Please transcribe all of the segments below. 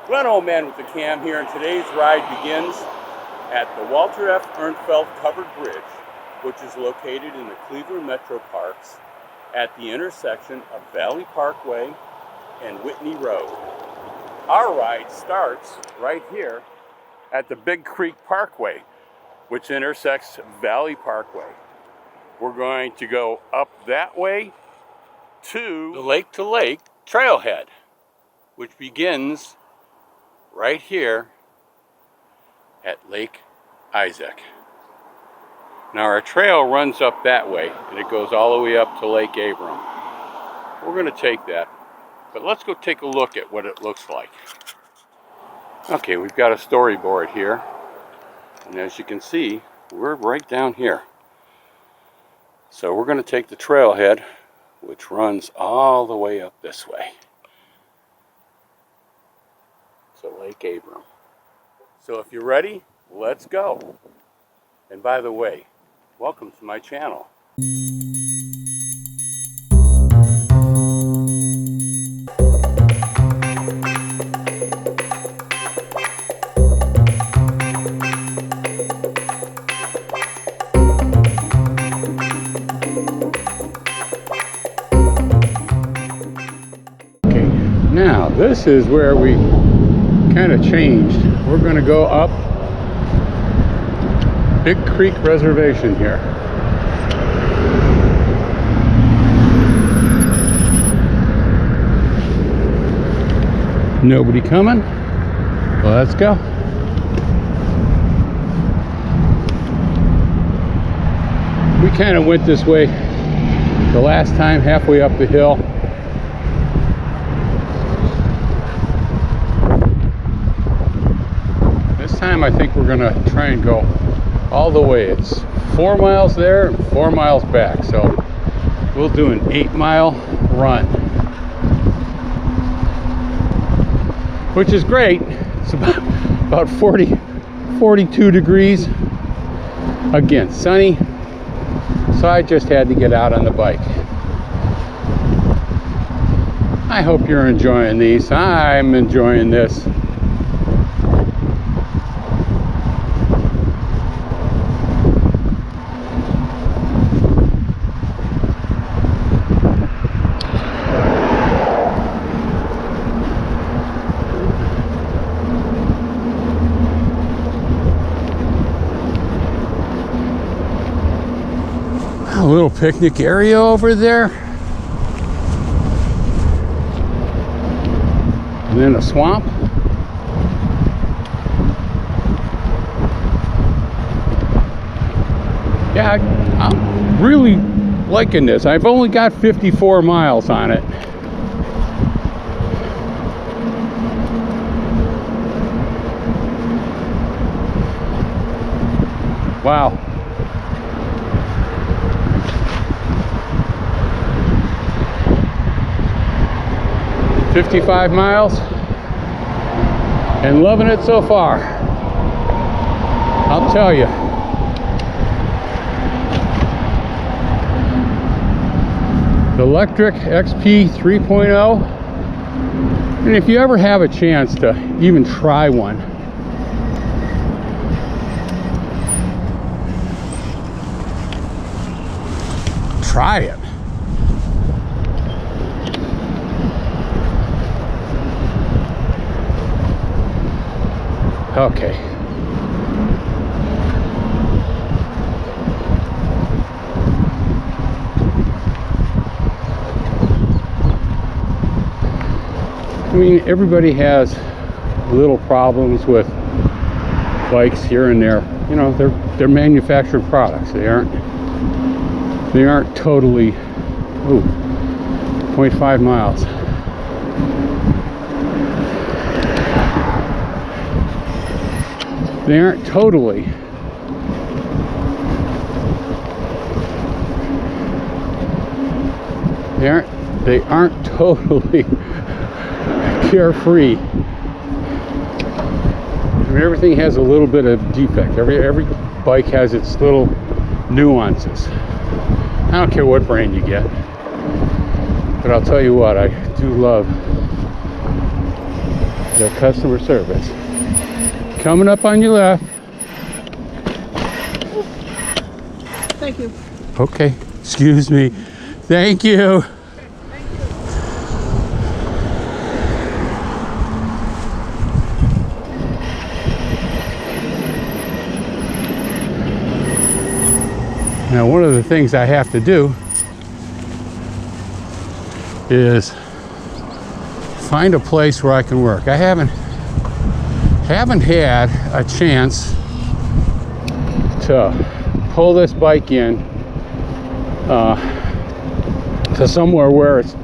Glenn, old man with the cam here, and today's ride begins at the Walter F. Ernfeld Covered Bridge, which is located in the Cleveland Metro Parks at the intersection of Valley Parkway and Whitney Road. Our ride starts right here at the Big Creek Parkway, which intersects Valley Parkway. We're going to go up that way to the Lake to Lake trailhead, which begins right here at Lake Isaac. Now our trail runs up that way and it goes all the way up to Lake Abram. We're going to take that, but let's go take a look at what it looks like. Okay, we've got a storyboard here, and as you can see, we're right down here. So we're going to take the trailhead, which runs all the way up this way to Lake Abram. So if you're ready, let's go. And by the way, welcome to my channel. Okay, now this is where we kind of changed. We're going to go up Big Creek Reservation here. Nobody coming? Well, let's go. We kind of went this way the last time, halfway up the hill. This time I think we're gonna try and go all the way. It's 4 miles there and 4 miles back, so we'll do an 8-mile run, which is great. It's about 42 degrees, again sunny, so I just had to get out on the bike. I hope you're enjoying these. I'm enjoying this. A little picnic area over there, and then a swamp. Yeah, I'm really liking this. I've only got 54 miles on it. Wow. $55 miles and loving it so far. I'll tell you. The Lectric XP 3.0, and if you ever have a chance to even try one, try it. Okay. I mean, everybody has little problems with bikes here and there. You know, they're manufactured products. They aren't totally 0.5 miles. They aren't totally carefree. I mean, everything has a little bit of defect. Every bike has its little nuances. I don't care what brand you get, but I'll tell you what, I do love their customer service. Coming up on your left. Thank you. Okay, excuse me. Thank you. Now, one of the things I have to do is find a place where I can work. I haven't had a chance to pull this bike in to somewhere where it's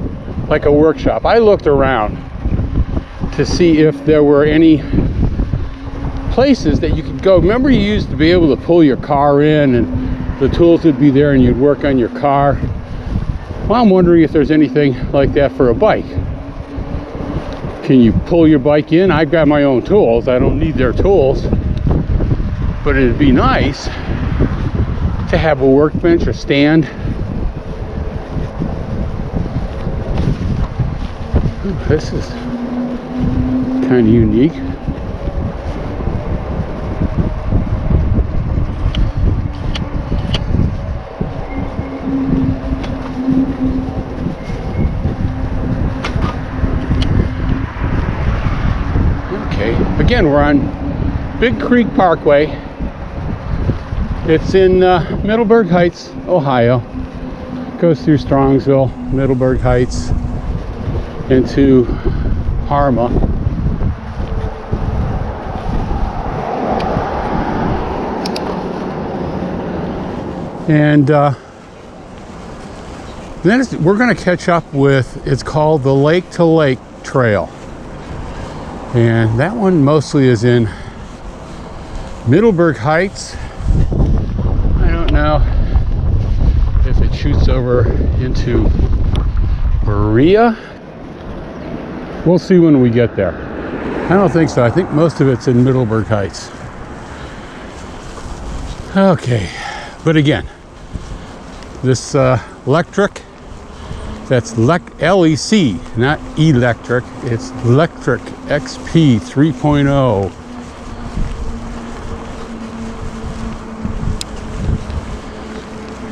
like a workshop. I looked around to see if there were any places that you could go. Remember, you used to be able to pull your car in and the tools would be there and you'd work on your car. Well, I'm wondering if there's anything like that for a bike. Can you pull your bike in? I've got my own tools. I don't need their tools. But it'd be nice to have a workbench or stand. Ooh, this is kind of unique. Again, we're on Big Creek Parkway. It's in Middleburg Heights, Ohio. Goes through Strongsville, Middleburg Heights, into Parma. And then we're going to catch up with, it's called the Lake to Lake Trail. And that one mostly is in Middleburg Heights. I don't know if it shoots over into Berea. We'll see when we get there. I don't think so. I think most of it's in Middleburg Heights. Okay, but again, this Lectric, that's LEC, not electric, it's Lectric XP 3.0.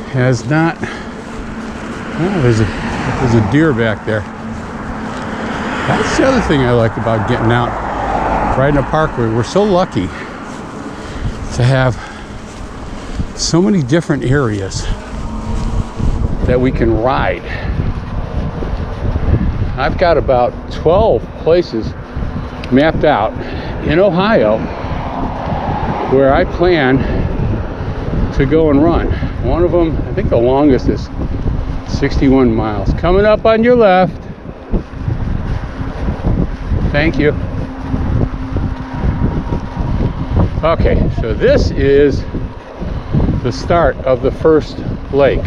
Has not, oh, there's a deer back there. That's the other thing I like about getting out, riding a parkway. We're so lucky to have so many different areas that we can ride. I've got about 12 places mapped out in Ohio where I plan to go and run. One of them, I think the longest is 61 miles. Coming up on your left. Thank you. Okay, so this is the start of the first lake.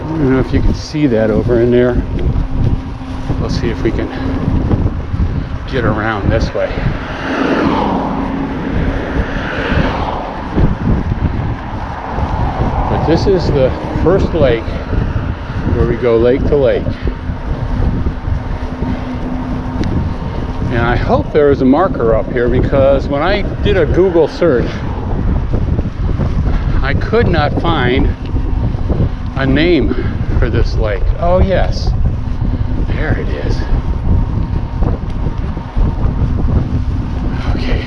I don't know if you can see that over in there. We'll see if we can get around this way. But this is the first lake where we go lake to lake. And I hope there is a marker up here, because when I did a Google search, I could not find a name for this lake. Oh yes, there it is. Okay.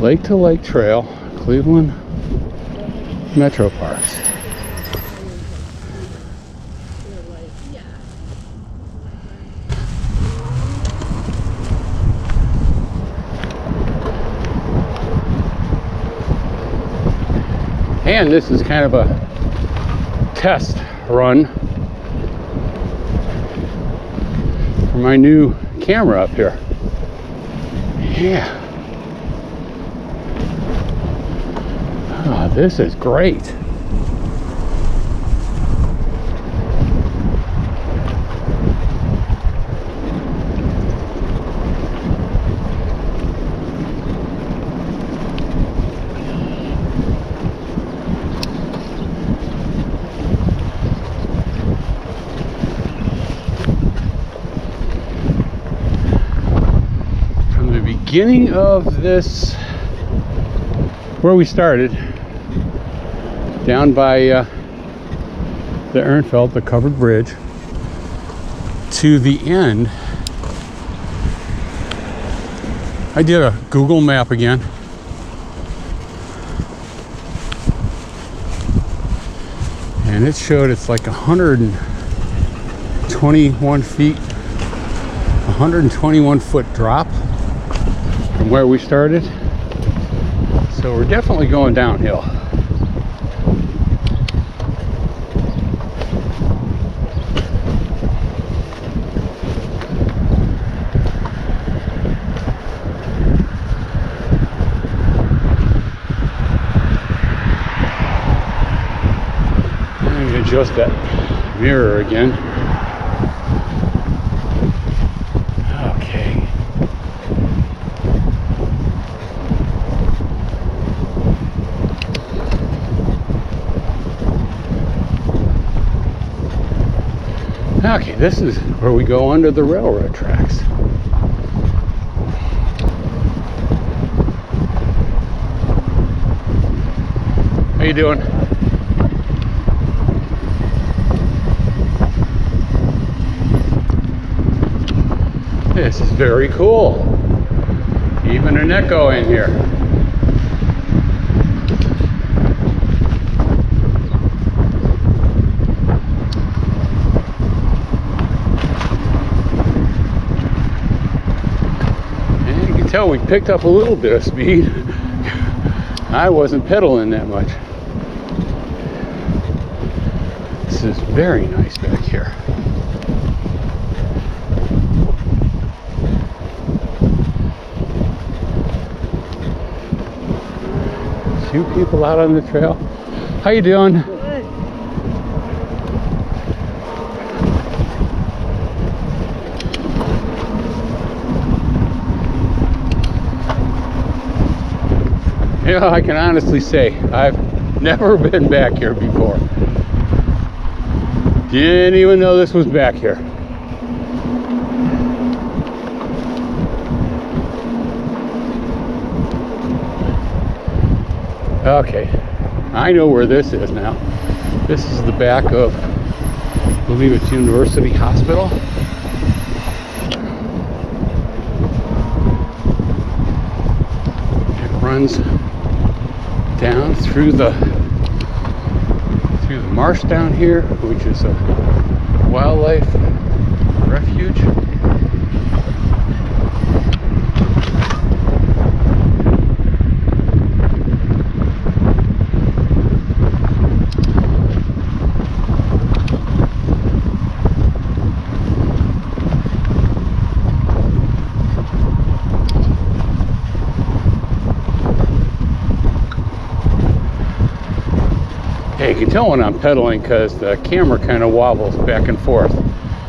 Lake to Lake Trail, Cleveland Metro Parks. And this is kind of a test run for my new camera up here. Yeah. Oh, this is great. beginning of this, where we started, down by the Ernfeld, the covered bridge, to the end. I did a Google map again. And it showed it's like 121 feet, 121 foot drop from where we started. So we're definitely going downhill. Adjust that mirror again. Okay. Okay, this is where we go under the railroad tracks. How you doing? This is very cool. Even an echo in here. And you can tell we picked up a little bit of speed. I wasn't pedaling that much. This is very nice back here. Few people out on the trail. How you doing? Good. Yeah, I can honestly say I've never been back here before. Didn't even know this was back here. Okay, I know where this is now. This is the back of, I believe it's University Hospital. It runs down through the marsh down here, which is a wildlife refuge. You can tell when I'm pedaling because the camera kind of wobbles back and forth.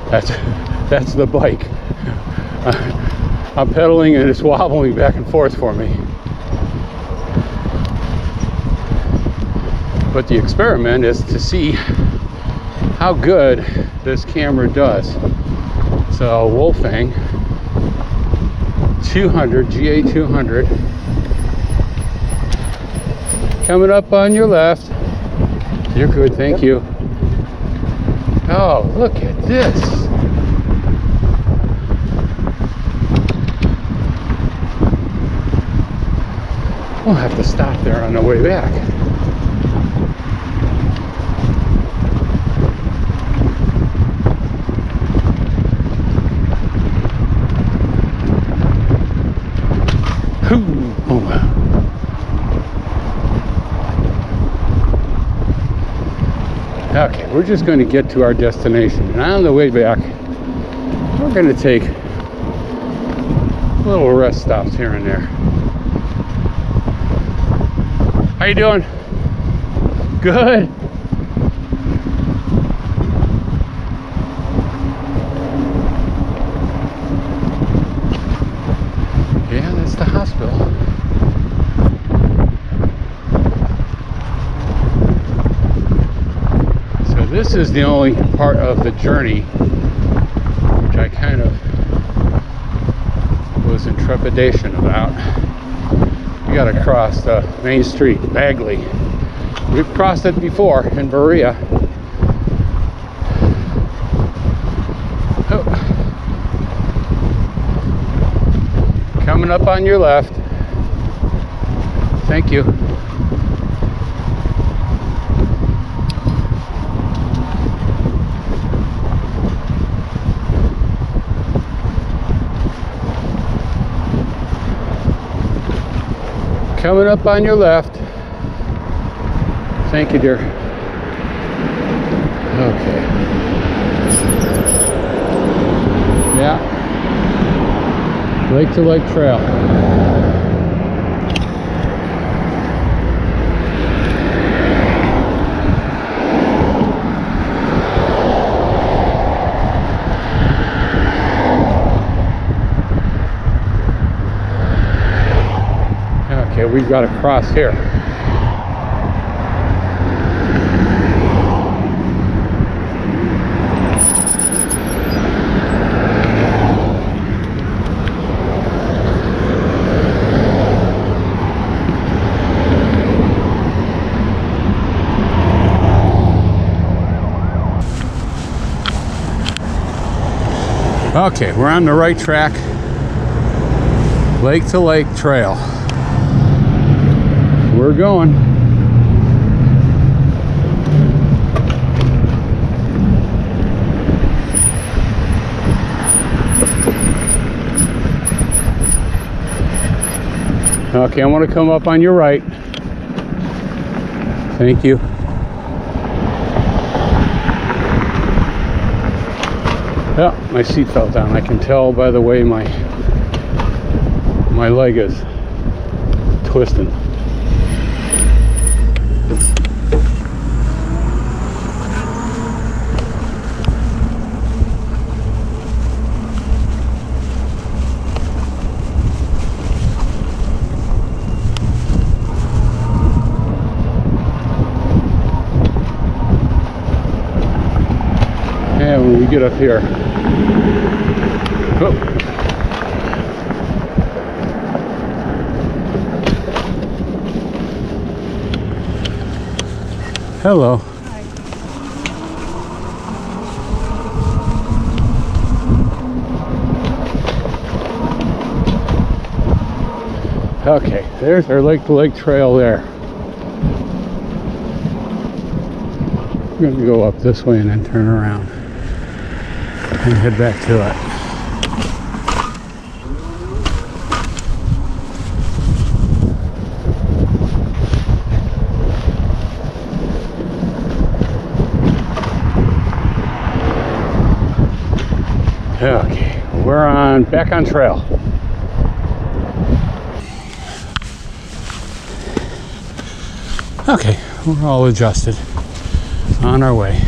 That's the bike. I'm pedaling and it's wobbling back and forth for me. But the experiment is to see how good this camera does. So Wolfang 200, GA200, coming up on your left. You're good, thank you. Oh, look at this. We'll have to stop there on the way back. Oh, wow. Okay, we're just going to get to our destination, and on the way back we're going to take little rest stops here and there. How you doing? Good. Yeah, that's the hospital. This is the only part of the journey which I kind of was in trepidation about. You gotta cross the main street, Bagley. We've crossed it before in Berea. Oh. Coming up on your left. Thank you. Coming up on your left. Thank you, dear. Okay. Yeah. Lake to Lake Trail. Okay, we've got to cross here. Okay, we're on the right track. Lake to Lake Trail. We're going. Okay, I want to come up on your right. Thank you. Yeah, my seat fell down. I can tell by the way my leg is twisting. And when we get up here, oh. Hello. Hi. Okay, there's our Lake to Lake Trail there. We're going to go up this way and then turn around and head back to it. Okay, we're back on trail. Okay, we're all adjusted. On our way.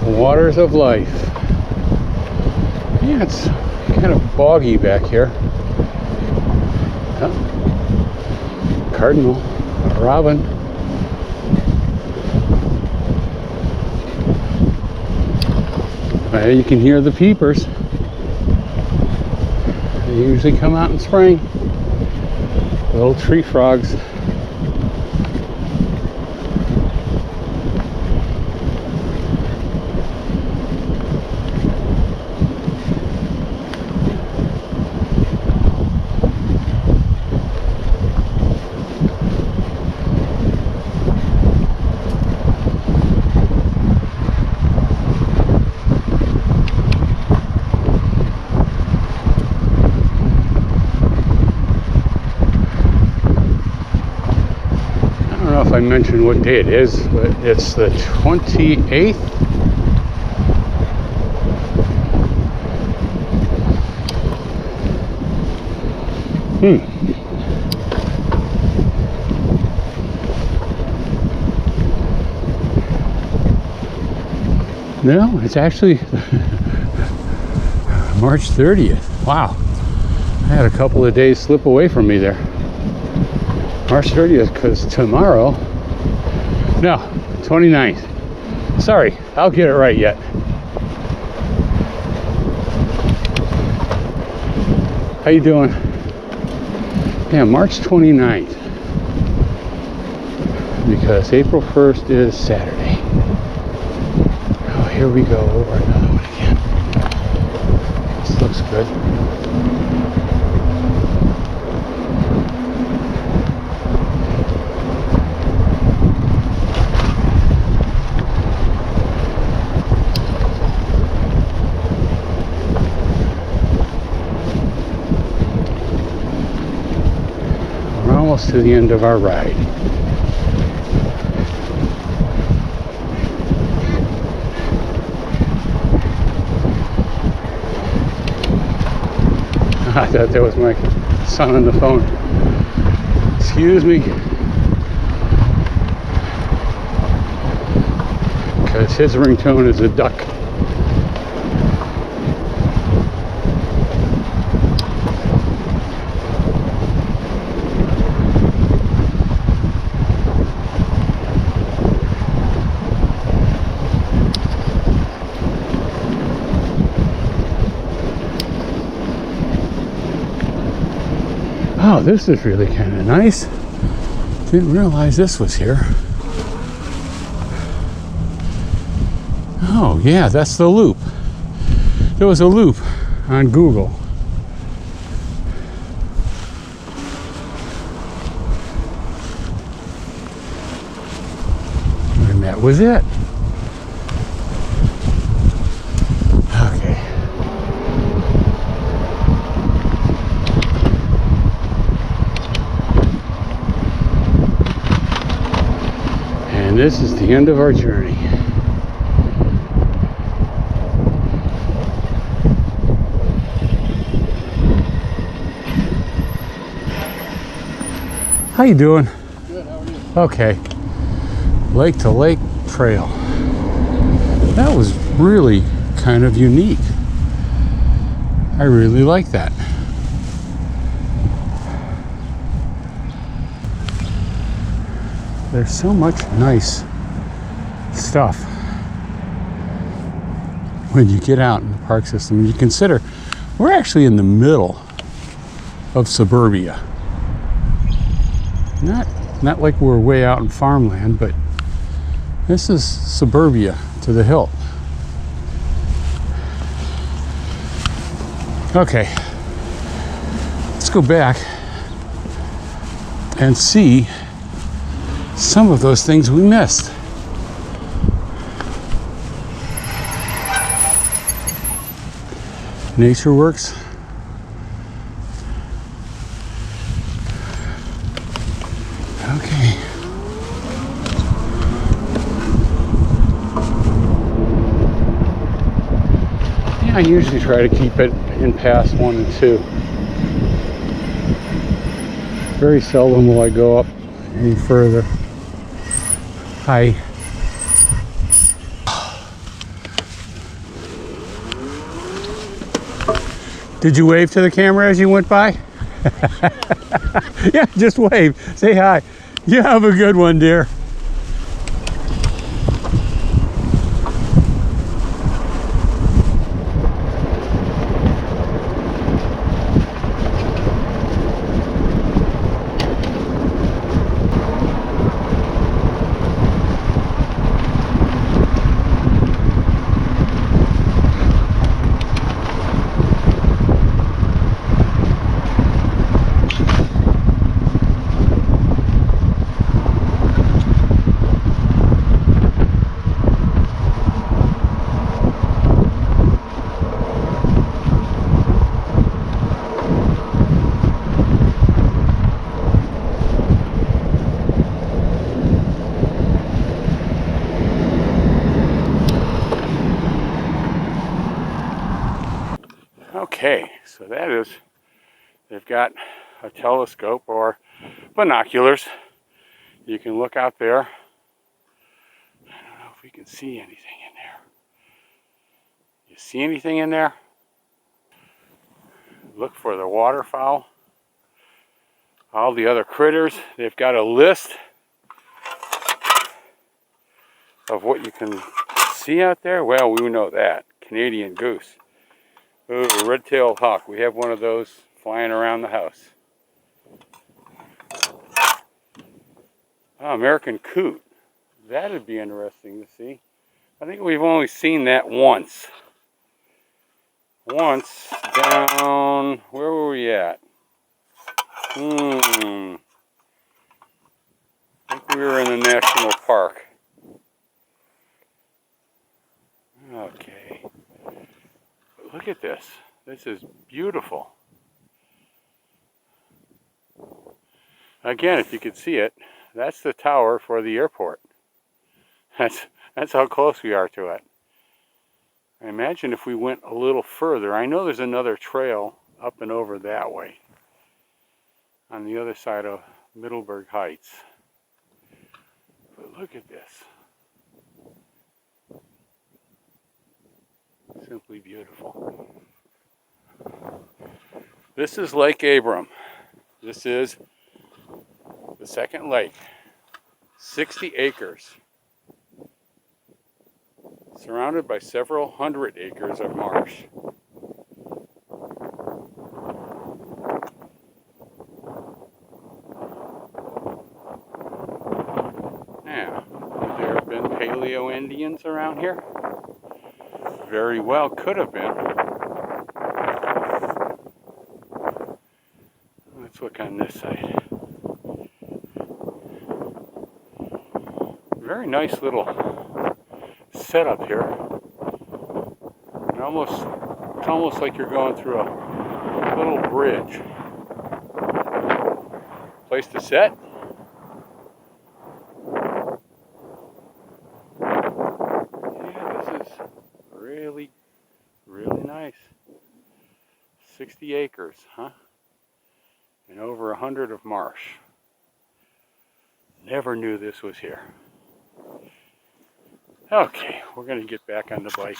Waters of life. Yeah, it's kind of boggy back here. Oh. Cardinal, robin. Well, you can hear the peepers. They usually come out in spring. Little tree frogs. I mentioned what day it is, but it's the 28th. No, it's actually March 30th. Wow. I had a couple of days slip away from me there. March 30th, because tomorrow, no, 29th. Sorry, I'll get it right yet. How you doing? Yeah, March 29th. Because April 1st is Saturday. Oh, here we go over another one again. This looks good. Almost to the end of our ride. I thought that was my son on the phone. Excuse me. Because his ringtone is a duck. Oh, this is really kind of nice. Didn't realize this was here. Oh, yeah, that's the loop. There was a loop on Google. And that was it. And this is the end of our journey. How you doing? Good, how are you? Okay. Lake to Lake Trail. That was really kind of unique. I really like that. There's so much nice stuff when you get out in the park system. You consider we're actually in the middle of suburbia. Not like we're way out in farmland, but this is suburbia to the hilt. Okay, let's go back and see some of those things we missed. Nature Works. Okay. Yeah, I usually try to keep it in pass 1 and 2. Very seldom will I go up any further. Hi. Did you wave to the camera as you went by? Yeah, just wave. Say hi. You have a good one, dear. Okay, so that is, they've got a telescope or binoculars. You can look out there. I don't know if we can see anything in there. You see anything in there? Look for the waterfowl. All the other critters. They've got a list of what you can see out there. Well, we know that. Canadian goose. Ooh, red-tailed hawk. We have one of those flying around the house. Oh, American coot. That'd be interesting to see. I think we've only seen that once. Once down, where were we at? I think we were in the national park. Okay. But look at this. This is beautiful. Again, if you could see it, that's the tower for the airport. That's how close we are to it. I imagine if we went a little further, I know there's another trail up and over that way, on the other side of Middleburg Heights. But look at this. Simply beautiful. This is Lake Abram. This is the second lake. 60 acres. Surrounded by several hundred acres of marsh. Now, could there have been Paleo Indians around here? Very well could have been. Let's look on this side. Very nice little setup here. It's almost like you're going through a little bridge. Place to sit. Yeah, this is really, really nice. 60 acres, huh? And over 100 of marsh. Never knew this was here. Okay, we're going to get back on the bike.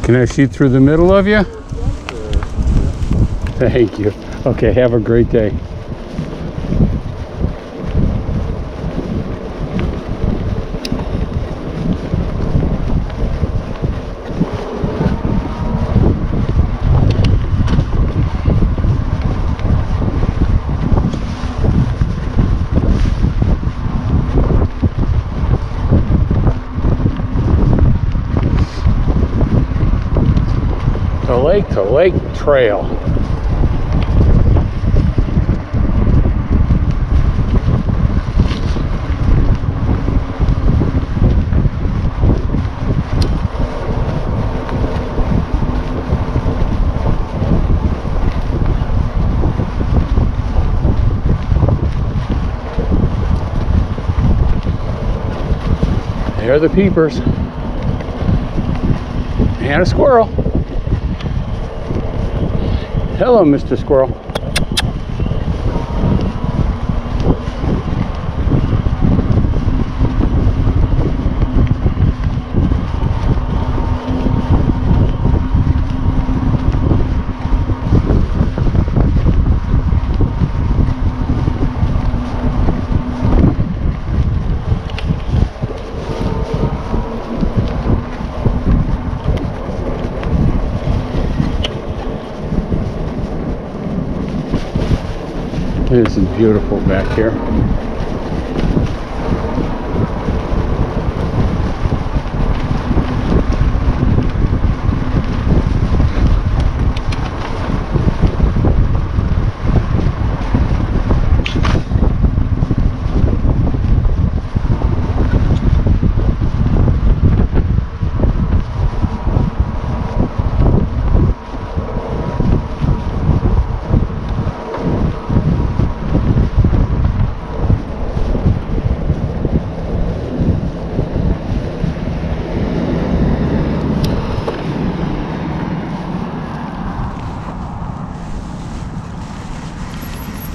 Can I shoot through the middle of you? Thank you. Okay, have a great day. The lake to lake trail. There are the peepers. And a squirrel. Hello, Mr. Squirrel. This is beautiful back here.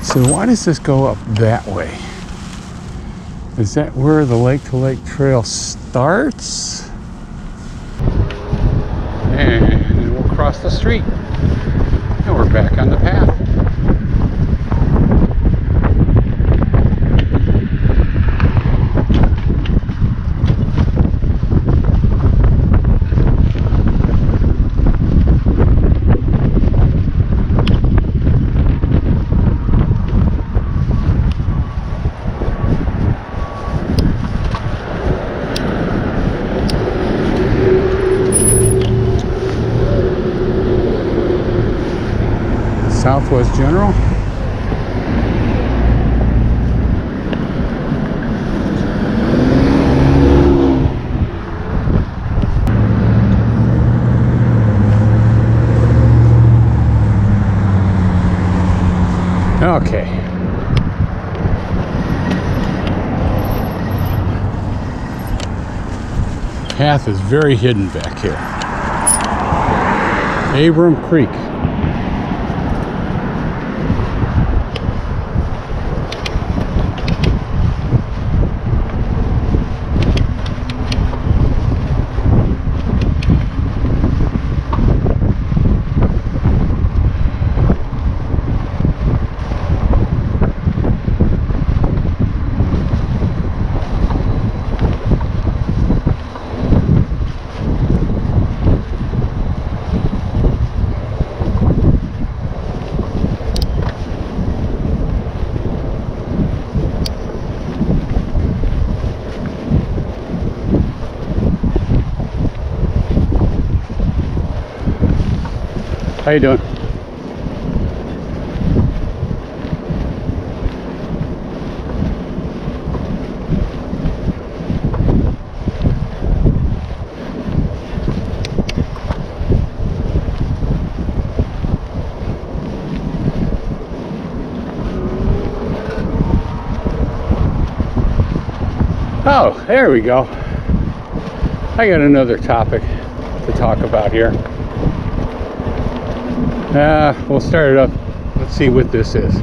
So why does this go up that way? Is that where the Lake to Lake Trail starts? And we'll cross the street. And we're back on the path. Southwest General. Okay. Path is very hidden back here. Abram Creek. How you doing? Oh, there we go. I got another topic to talk about here. We'll start it up. Let's see what this is.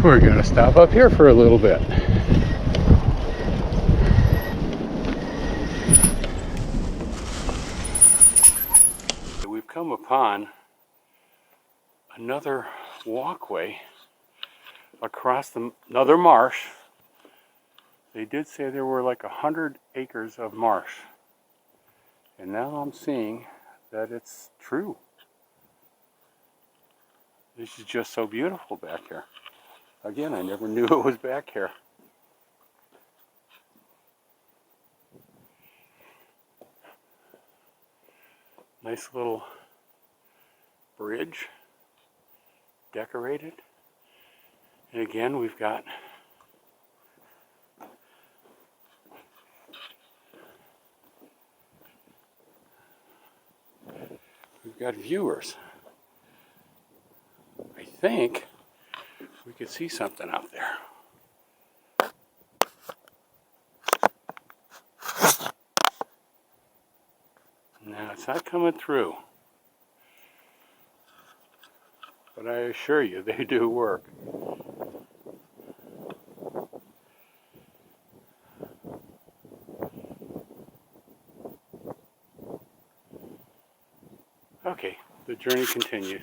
We're gonna stop up here for a little bit. We've come upon another walkway across another marsh. They did say there were like 100 acres of marsh. And now I'm seeing that it's true. This is just so beautiful back here. Again, I never knew it was back here. Nice little bridge, decorated. And again, we've got viewers. I think we could see something out there. Now, it's not coming through, but I assure you they do work. Okay, the journey continues.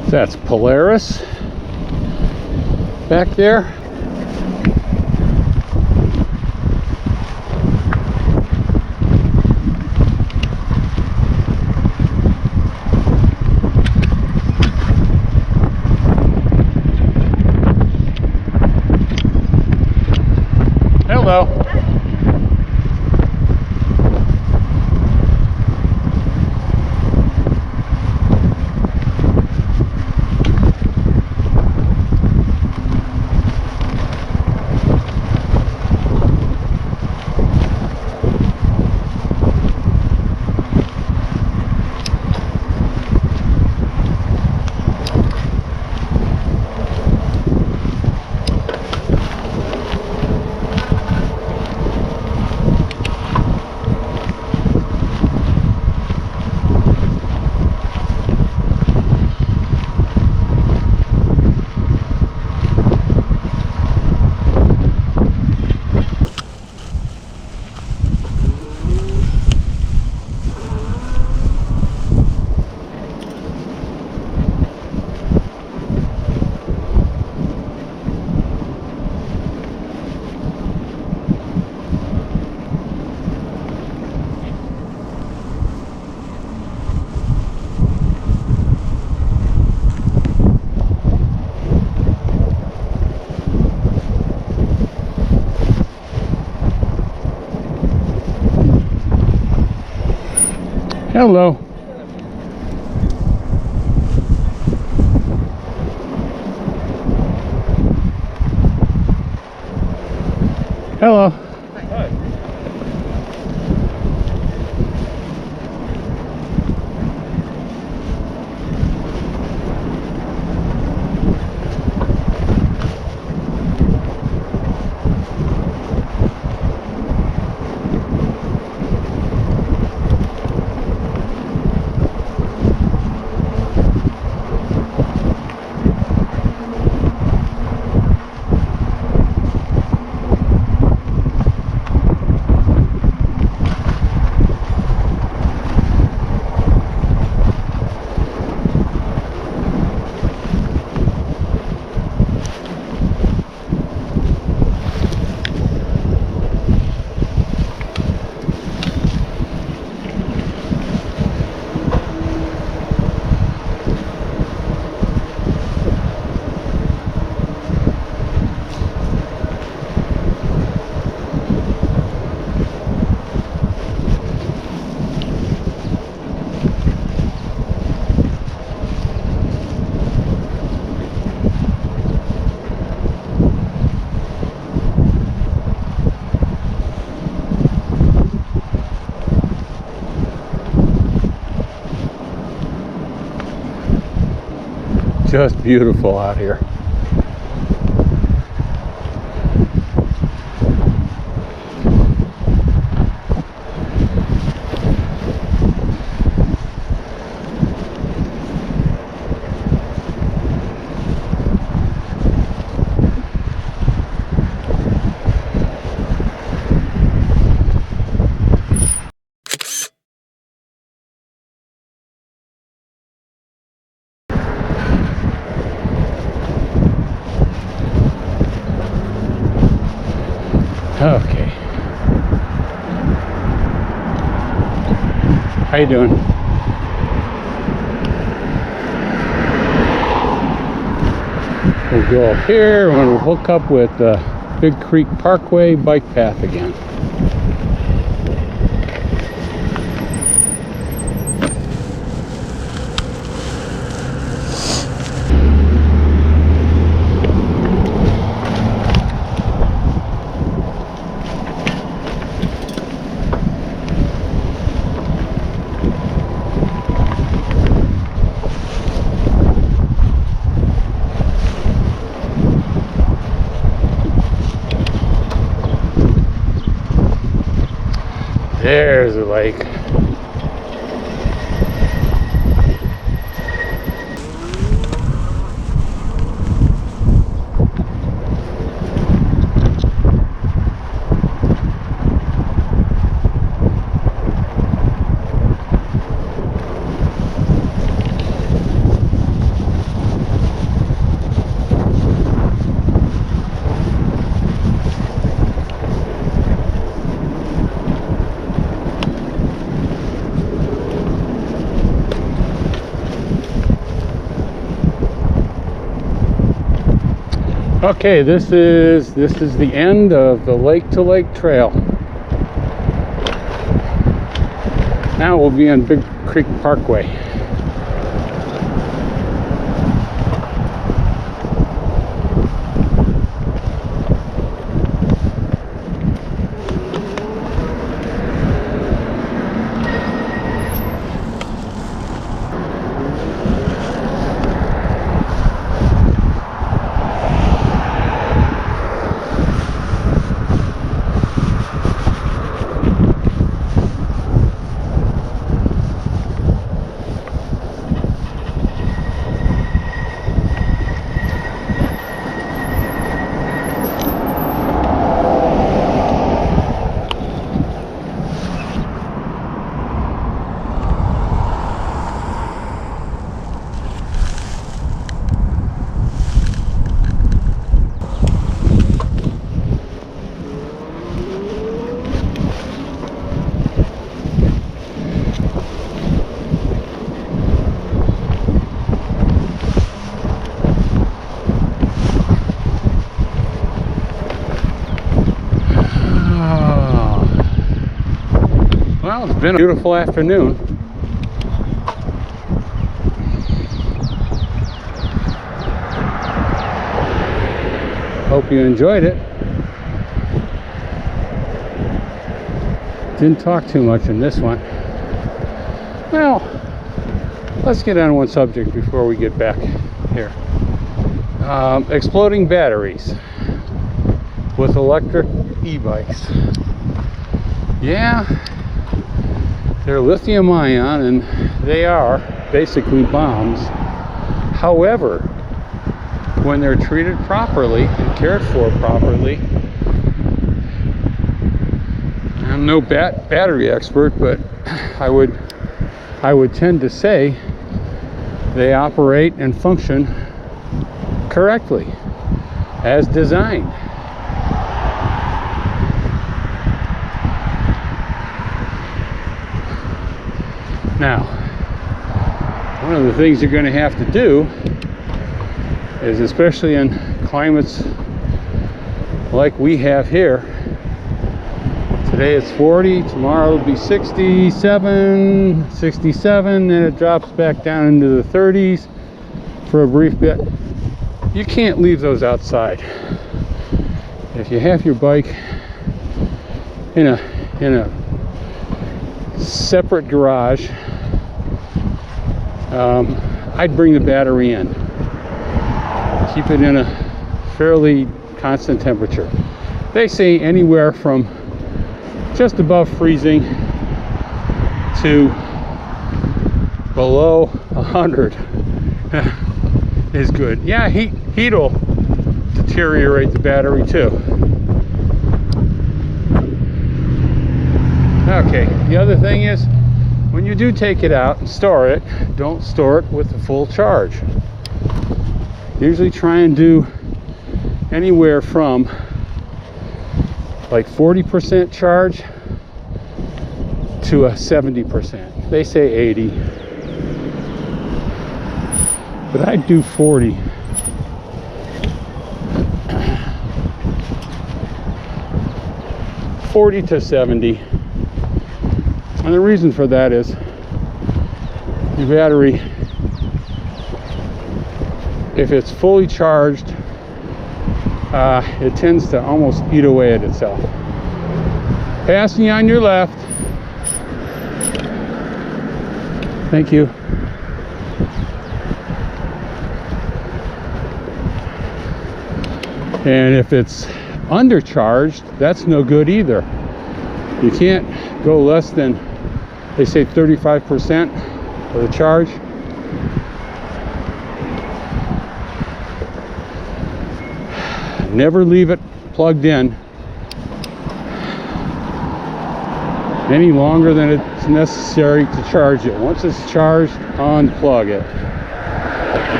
That's Polaris. back there. Hello. Hello. Hello. Hi. Just beautiful out here. Okay. How you doing? We'll go up here. We're going to hook up with Big Creek Parkway bike path again. There's a lake. Okay, this is the end of the Lake to Lake Trail. Now we'll be on Big Creek Parkway. Well, it's been a beautiful afternoon. Hope you enjoyed it. Didn't talk too much in this one. Well, let's get on one subject before we get back here. Exploding batteries with electric e-bikes. Yeah, they're lithium ion and they are basically bombs. However, when they're treated properly and cared for properly, I'm no battery expert, but I would tend to say they operate and function correctly as designed. Now, one of the things you're going to have to do is, especially in climates like we have here, today it's 40, tomorrow it'll be 67, and it drops back down into the 30s for a brief bit. You can't leave those outside. If you have your bike in a separate garage, I'd bring the battery in. Keep it in a fairly constant temperature. They say anywhere from just above freezing to below 100 is good. Yeah, heat'll deteriorate the battery too. Okay, the other thing is, when you do take it out and store it, don't store it with a full charge. Usually try and do anywhere from like 40% charge to a 70%. They say 80, but I'd do 40. $40 to $70. And the reason for that is the battery, if it's fully charged, it tends to almost eat away at itself. Passing on your left. Thank you. And if it's undercharged, that's no good either. You can't go less than, they say, 35% of the charge. Never leave it plugged in any longer than it's necessary to charge it. Once it's charged, unplug it.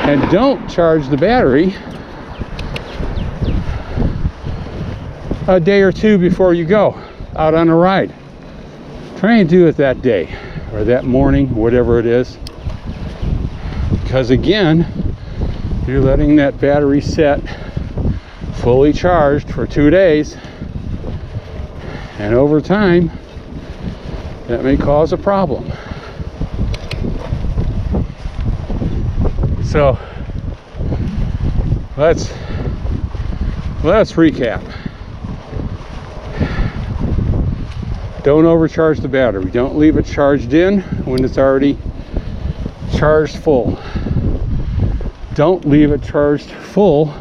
And don't charge the battery a day or two before you go out on a ride. Try and do it that day or that morning, whatever it is, because again, you're letting that battery set fully charged for 2 days, and over time that may cause a problem. So let's recap. Don't overcharge the battery. Don't leave it charged in when it's already charged full. Don't leave it charged full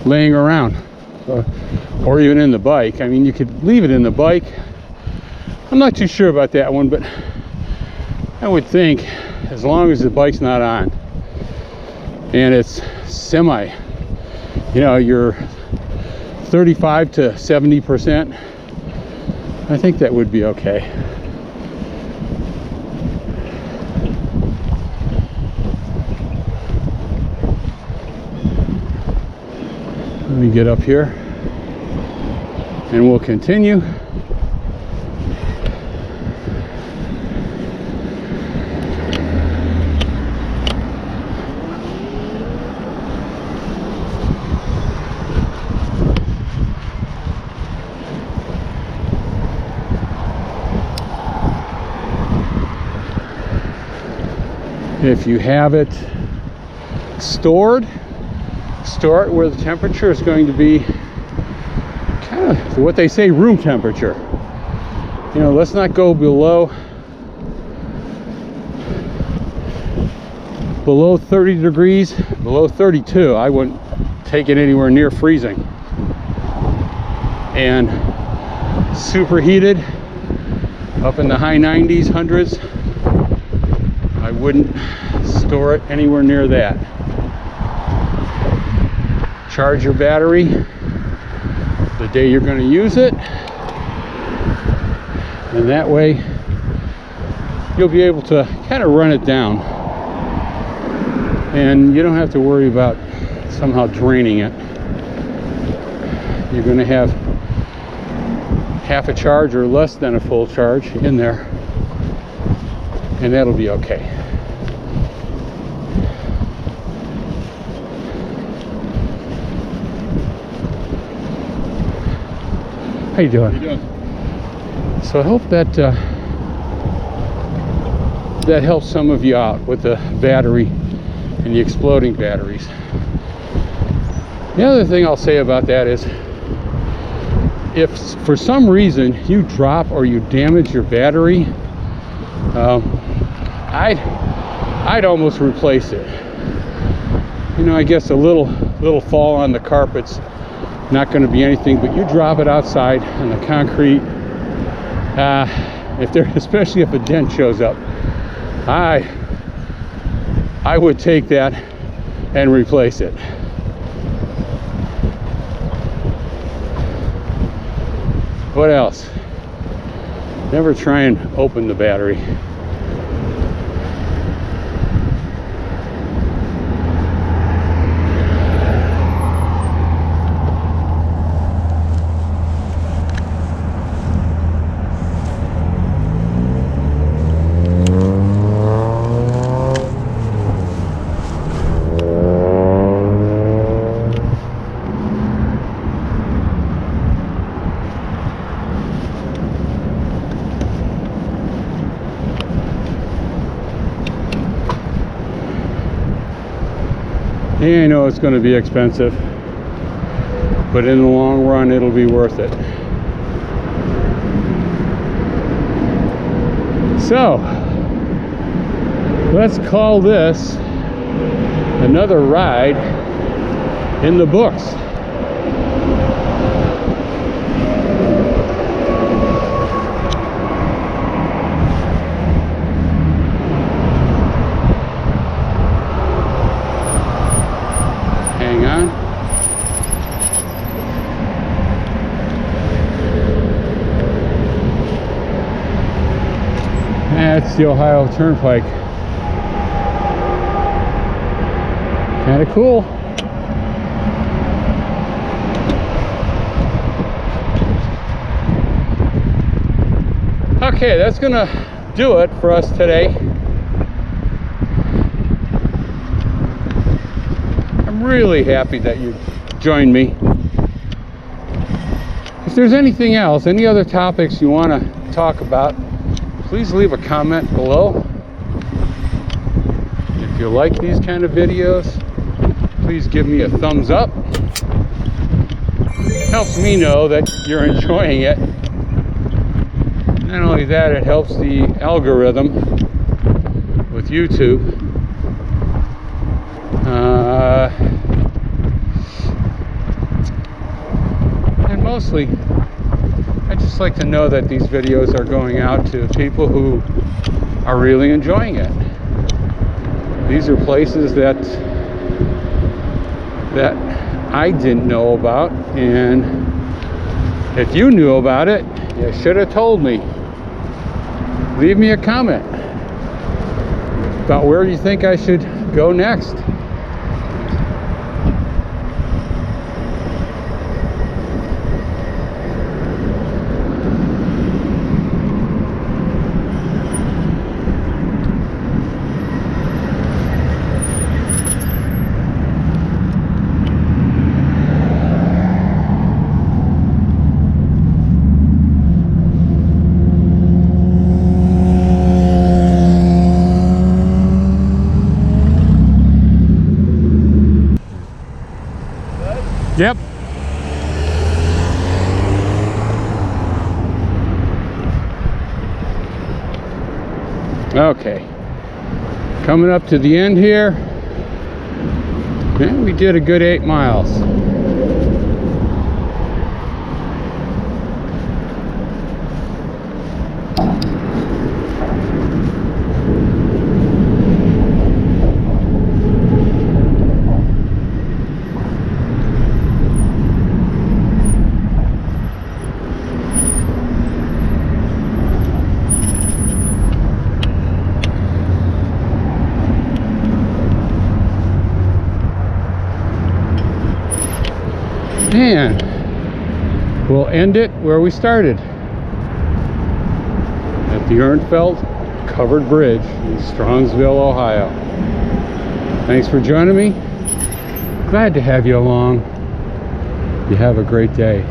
laying around, or even in the bike. I mean, you could leave it in the bike. I'm not too sure about that one, but I would think as long as the bike's not on and it's semi, you know, you're 35 to 70%, I think that would be okay. Let me get up here and we'll continue. If you have it stored, store it where the temperature is going to be kind of what they say, room temperature. You know, let's not go below 30 degrees, below 32. I wouldn't take it anywhere near freezing. And superheated up in the high 90s, hundreds, I wouldn't store it anywhere near that. Charge your battery the day you're going to use it, and that way you'll be able to kind of run it down, and you don't have to worry about somehow draining it. You're going to have half a charge or less than a full charge in there, and that'll be okay. How you doing? So I hope that that helps some of you out with the battery and the exploding batteries. The other thing I'll say about that is, if for some reason you drop or you damage your battery, I'd almost replace it. You know, I guess a little fall on the carpet's not going to be anything, but you drop it outside on the concrete, especially if a dent shows up, I would take that and replace it. What else? Never try and open the battery. Yeah, I know it's going to be expensive, but in the long run it'll be worth it. So let's call this another ride in the books. Hang on. That's the Ohio Turnpike. Kind of cool. Okay, that's gonna do it for us today. I'm really happy that you join me. If there's anything else, any other topics you want to talk about, please leave a comment below. If you like these kind of videos, please give me a thumbs up. Helps me know that you're enjoying it. Not only that, it helps the algorithm with YouTube. And mostly, I just like to know that these videos are going out to people who are really enjoying it. These are places that I didn't know about, and if you knew about it, you should have told me. Leave me a comment about where you think I should go next. Yep. Okay. Coming up to the end here. And we did a good 8 miles. And we'll end it where we started, at the Ernfeld Covered Bridge in Strongsville, Ohio. Thanks for joining me. Glad to have you along. You have a great day.